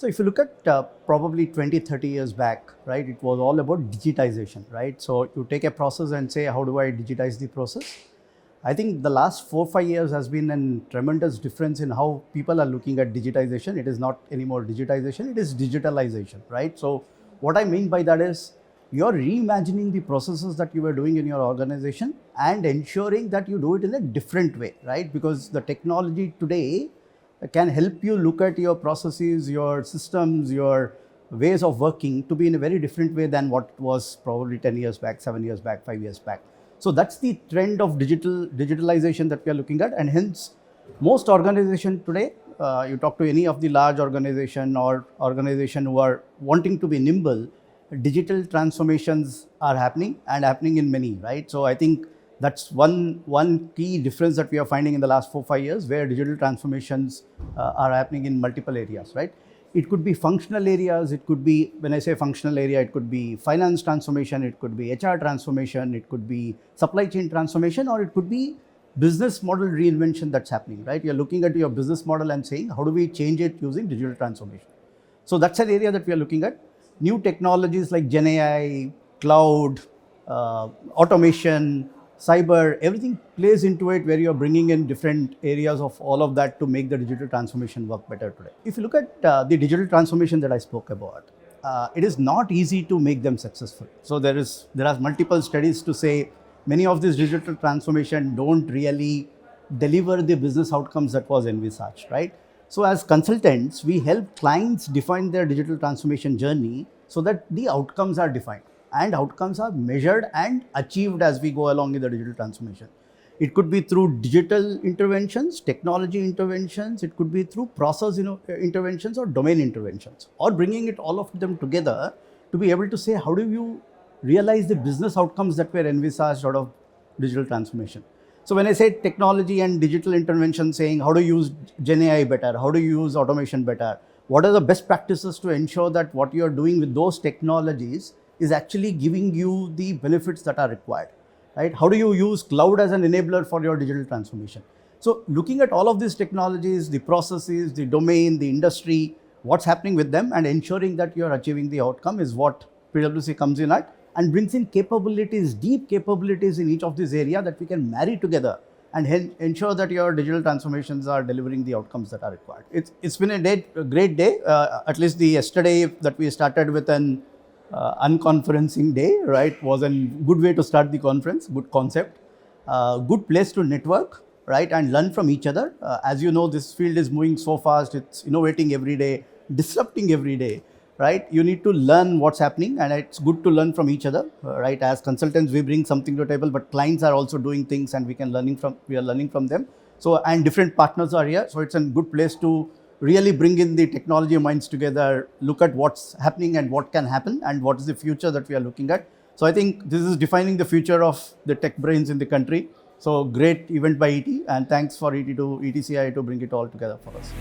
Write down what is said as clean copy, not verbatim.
So if you look at probably 20, 30 years back, right, it was all about digitization, right? So you take a process and say, how do I digitize the process? I think the last 4-5 years has been a tremendous difference in how people are looking at digitization. It is not anymore digitization, it is digitalization, right? So what I mean by that is you're reimagining the processes that you were doing in your organization and ensuring that you do it in a different way, right? Because the technology today can help you look at your processes, your systems, your ways of working to be in a very different way than what was probably 10 years back, 7 years back, 5 years back. So that's the trend of digitalization that we are looking at, and hence most organizations today, you talk to any of the large organization or organization who are wanting to be nimble, digital transformations are happening and happening in many, right? So I think that's one key difference that we are finding in the last 4-5 years, where digital transformations are happening in multiple areas, right? It could be functional areas, it could be, when I say functional area, it could be finance transformation, it could be HR transformation, it could be supply chain transformation, or it could be business model reinvention that's happening, right? You're looking at your business model and saying, how do we change it using digital transformation? So that's an area that we are looking at. New technologies like Gen AI, cloud, automation, cyber, everything plays into it, where you're bringing in different areas of all of that to make the digital transformation work better today. If you look at the digital transformation that I spoke about, it is not easy to make them successful. So there are multiple studies to say many of these digital transformation don't really deliver the business outcomes that was envisaged, right? So as consultants, we help clients define their digital transformation journey so that the outcomes are defined and outcomes are measured and achieved as we go along in the digital transformation. It could be through digital interventions, technology interventions, it could be through process interventions or domain interventions, or bringing it all of them together to be able to say, how do you realize the business outcomes that were envisaged out of digital transformation? So when I say technology and digital intervention, saying how to use Gen AI better, how to use automation better, what are the best practices to ensure that what you are doing with those technologies is actually giving you the benefits that are required, right? How do you use cloud as an enabler for your digital transformation? So looking at all of these technologies, the processes, the domain, the industry, what's happening with them, and ensuring that you're achieving the outcome is what PwC comes in at, and brings in capabilities, deep capabilities in each of these areas that we can marry together and ensure that your digital transformations are delivering the outcomes that are required. It's been a great day, at least the yesterday that we started with an unconferencing day, right, was a good way to start the conference, good concept, good place to network, right, and learn from each other. As you know, this field is moving so fast, it's innovating every day, disrupting every day, right? You need to learn what's happening, and it's good to learn from each other, right? As consultants, we bring something to the table, but clients are also doing things and we are learning from them. So, and different partners are here. So it's a good place to really bring in the technology minds together, look at what's happening and what can happen and what is the future that we are looking at. So I think this is defining the future of the tech brains in the country. So great event by ET, and thanks for ETCI to bring it all together for us.